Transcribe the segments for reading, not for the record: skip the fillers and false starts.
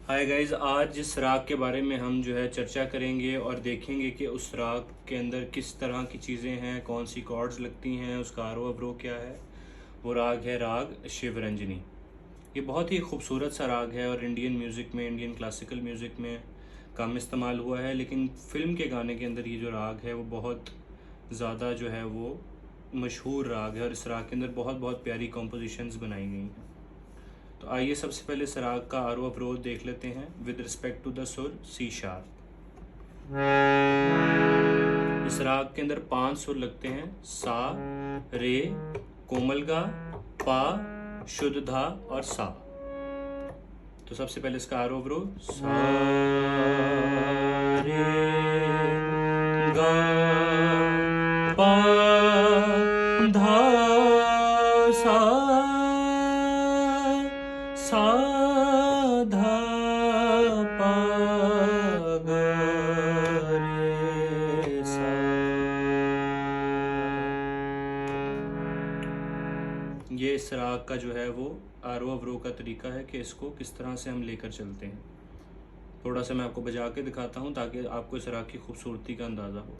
Hi guys, आज जिस राग के बारे में हम जो है चर्चा करेंगे और देखेंगे कि उस राग के अंदर किस तरह की चीज़ें हैं, कौन सी कॉर्ड्स लगती हैं, उसका आरोह अवरोह क्या है। वो राग है राग शिवरंजनी। ये बहुत ही खूबसूरत सा राग है और इंडियन म्यूज़िक में, इंडियन क्लासिकल म्यूज़िक में कम इस्तेमाल हुआ है, लेकिन फिल्म के गाने के अंदर ये जो राग है वो बहुत ज़्यादा जो है वो मशहूर राग है और इस राग के अंदर बहुत बहुत प्यारी कॉम्पोजिशंस बनाई गई हैं। तो आइए सबसे पहले इस राग का आरोह अवरोह देख लेते हैं विद रिस्पेक्ट टू द सुर सी शार्प। इस राग के अंदर 5 सुर लगते हैं, सा, रे, कोमल गा, पा, शुद्ध धा और सा। तो सबसे पहले इसका आरोह अवरोह, सा रे गा पा धा सा, सा धा पा गा रे सा। ये इस राग का जो है वो आरोह अवरोह का तरीका है कि इसको किस तरह से हम लेकर चलते हैं। थोड़ा सा मैं आपको बजा के दिखाता हूँ ताकि आपको इस राग की खूबसूरती का अंदाज़ा हो।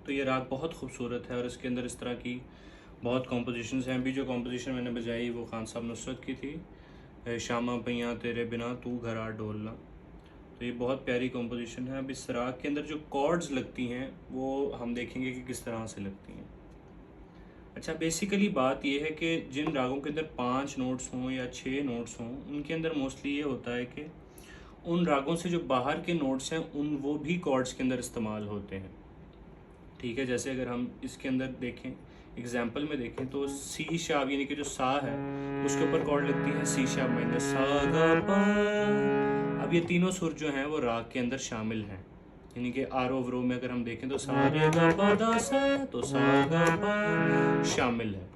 तो ये राग बहुत खूबसूरत है और इसके अंदर इस तरह की बहुत कॉम्पोजिशंस हैं। अभी जो कॉम्पोजिशन मैंने बजाई वो खान साहब नुसरत की थी, शामा पैया तेरे बिना तू घरा डोलना। तो ये बहुत प्यारी कॉम्पोजिशन है। अब इस राग के अंदर जो कॉर्ड्स लगती हैं वो हम देखेंगे कि किस तरह से लगती हैं। अच्छा, बेसिकली बात ये है कि जिन रागों के अंदर 5 नोट्स हों या 6 नोट्स हों, उनके अंदर मोस्टली ये होता है कि उन रागों से जो बाहर के नोट्स हैं उन वो भी कॉर्ड्स के अंदर इस्तेमाल होते हैं। ठीक है, जैसे अगर हम इसके अंदर देखें, एग्जाम्पल में देखें तो सी शार्प यानी कि जो सा है उसके ऊपर कॉर्ड लगती है सी शार्प माइनर, सा गा पा। अब ये तीनों सुर जो हैं वो राग के अंदर शामिल हैं, यानी कि आरोह अवरोह में अगर हम देखें तो सा रे गा पा दा सा, तो सा गा पा शामिल है।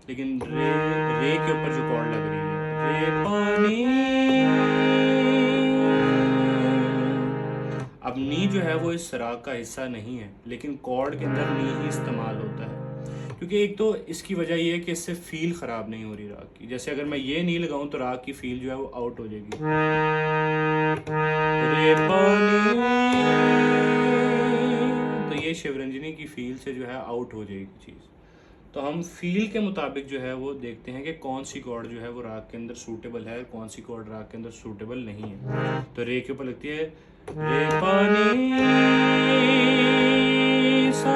लेकिन रे के ऊपर जो कॉर्ड लग रही है रे पानी, अब नी जो है वो इस राग का हिस्सा नहीं है, लेकिन कॉर्ड के अंदर नी ही इस्तेमाल होता है। क्योंकि एक तो इसकी वजह ये है कि इससे फील ख़राब नहीं हो रही राग की। जैसे अगर मैं ये नी लगाऊं तो राग की फील जो है वो आउट हो जाएगी, रे पानी, तो ये शिवरंजनी की फील से जो है आउट हो जाएगी चीज़। तो हम फील के मुताबिक जो है वो देखते हैं कि कौन सी कॉर्ड जो है वो राग के अंदर सूटेबल है और कौन सी कॉर्ड राग के अंदर सूटेबल नहीं है। तो रे के ऊपर लगती है रे पानी सा,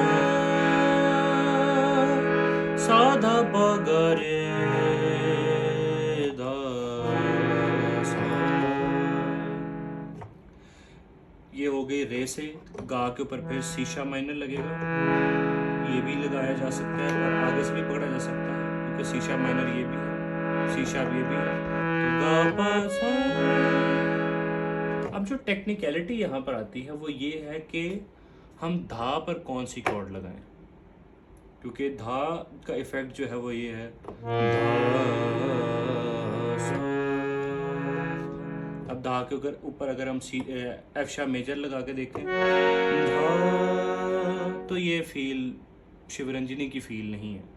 सा धा पा गा रे धा सा। ये हो गई रे से। गा के ऊपर फिर शीशा माइनर लगेगा, ये भी लगाया जा सकता है और आगे से भी पकड़ा जा सकता है क्योंकि शीशा माइनर ये भी है, शीशा ये भी है। तो गा पा सा। अब जो टेक्निकलिटी यहाँ पर आती है वो ये है कि हम धा पर कौन सी कॉर्ड लगाएं, क्योंकि धा का इफेक्ट जो है वो ये है धा सा। अब धा के ऊपर अगर हम एफ शार्प मेजर लगा के देखें धा, तो ये फील शिवरंजनी की फील नहीं है।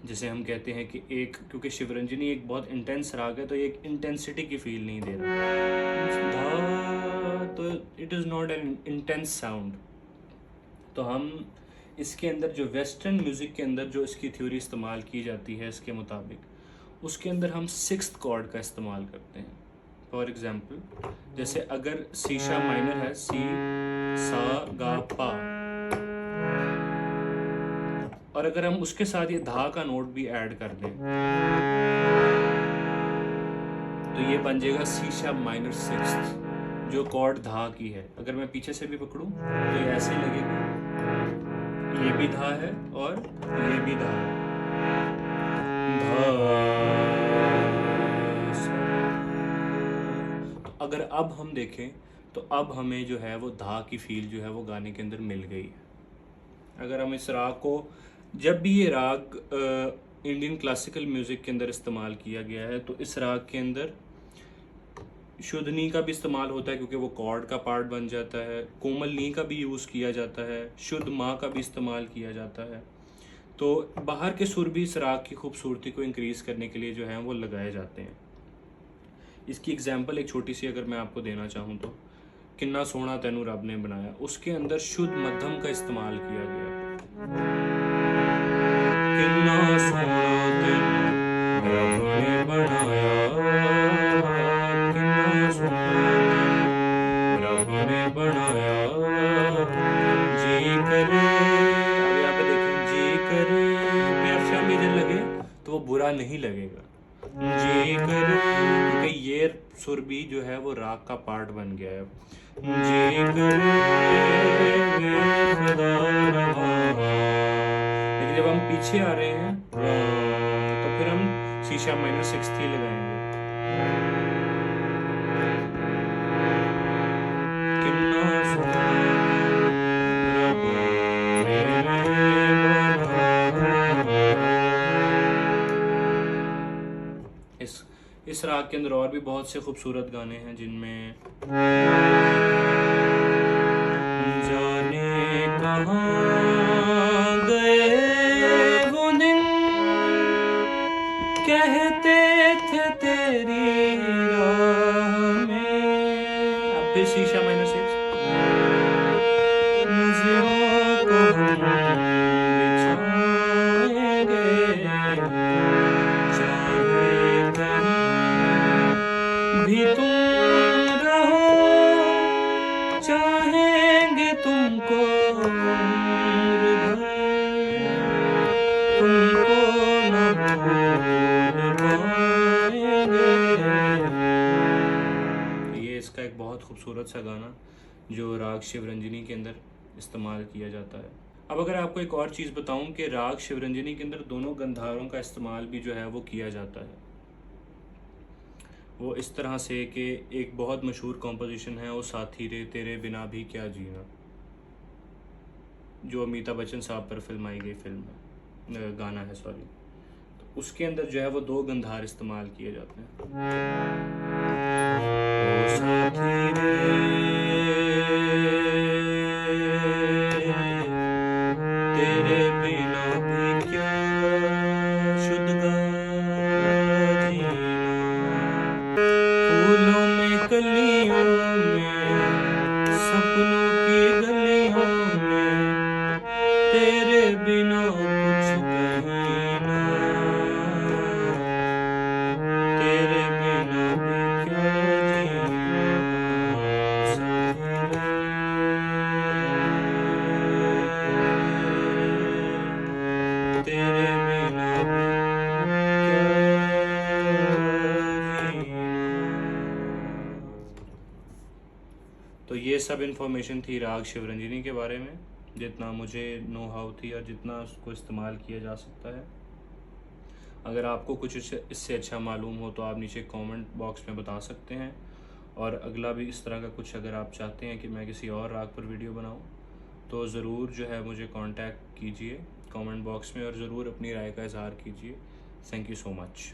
जिसे हम कहते हैं कि एक, क्योंकि शिवरंजनी एक बहुत इंटेंस राग है तो ये एक इंटेंसिटी की फील नहीं दे रहा, तो it is not an intense sound. तो हम इसके अंदर जो वेस्टर्न म्यूज़िक के अंदर जो इसकी थ्योरी इस्तेमाल की जाती है इसके मुताबिक, उसके अंदर हम 6th कॉर्ड का इस्तेमाल करते हैं। फॉर एग्जाम्पल जैसे अगर सी शार्प माइनर है, सी सा गा पा, और अगर हम उसके साथ ये धा का नोट भी ऐड कर दें तो ये बन जाएगा सी शार्प माइनर सिक्स्थ, जो कॉर्ड धा की है। अगर मैं पीछे से भी पकड़ूं तो ये ऐसे लगेगा, ये भी धा है और ये भी धा है। तो अगर अब हम देखें तो अब हमें जो है वो धा की फील जो है वो गाने के अंदर मिल गई है। अगर हम इस राग को, जब भी ये राग इंडियन क्लासिकल म्यूज़िक के अंदर इस्तेमाल किया गया है तो इस राग के अंदर शुद्ध नी का भी इस्तेमाल होता है क्योंकि वो कॉर्ड का पार्ट बन जाता है, कोमल नी का भी यूज़ किया जाता है, शुद्ध माँ का भी इस्तेमाल किया जाता है। तो बाहर के सुर भी इस राग की खूबसूरती को इंक्रीज़ करने के लिए जो है वो लगाए जाते हैं। इसकी एग्जांपल एक छोटी सी अगर मैं आपको देना चाहूँ तो किन्ना सोना तैनू रब ने बनाया, उसके अंदर शुद्ध मध्यम का इस्तेमाल किया गया। किन्ना सोना तैनू रब ने बनाया, किन्ना सोना तैनू रब ने बनाया, जी करे, अब यहाँ पे देखिए जी करे पे अफशा मेजर लगे तो वो बुरा नहीं लगेगा, जी करे, क्योंकि ये सुर भी जो है वो राग का पार्ट बन गया है। जी करे खुदा रवा, लेकिन जब हम पीछे आ रहे हैं तो फिर हम सी शार्प माइनर सिक्स्थ ही लगाएंगे। किन्ना सोना रब ने बनाया। इस राग के अंदर और भी बहुत से खूबसूरत गाने हैं जिनमें जाने कहाँ गए वो दिन कहते थे तेरी राह में, अब फिर सी शार्प माइनर सिक्स, भी तुम रहो चाहेंगे तुमको उम्र भर, तुमको न भूल पाएंगे। ये इसका एक बहुत खूबसूरत सा गाना जो राग शिवरंजनी के अंदर इस्तेमाल किया जाता है। अब अगर आपको एक और चीज़ बताऊं कि राग शिवरंजनी के अंदर दोनों गंधारों का इस्तेमाल भी जो है वो किया जाता है। वो इस तरह से कि एक बहुत मशहूर कॉम्पोजिशन है वो साथी रे तेरे बिना भी क्या जीना, जो अमिताभ बच्चन साहब पर फिल्माई गई फिल्म है, गाना है सॉरी, तो उसके अंदर जो है वो दो गंधार इस्तेमाल किए जाते हैं। ओ साथी तेरे बिना भी क्या शुद्ध जीना, फूलों में कलियों में सपनों की गलियों में तेरे बिना कुछ कहीं ना, तेरे बिना भी क्या जीना, तेरे बिना भी तो ये सब इन्फॉर्मेशन थी राग शिवरंजनी के बारे में, जितना मुझे नो हाउ थी और जितना उसको इस्तेमाल किया जा सकता है। अगर आपको कुछ इससे अच्छा मालूम हो तो आप नीचे कमेंट बॉक्स में बता सकते हैं, और अगला भी इस तरह का कुछ अगर आप चाहते हैं कि मैं किसी और राग पर वीडियो बनाऊं तो ज़रूर जो है मुझे कांटेक्ट कीजिए कमेंट बॉक्स में, और ज़रूर अपनी राय का इजहार कीजिए। Thank you so much.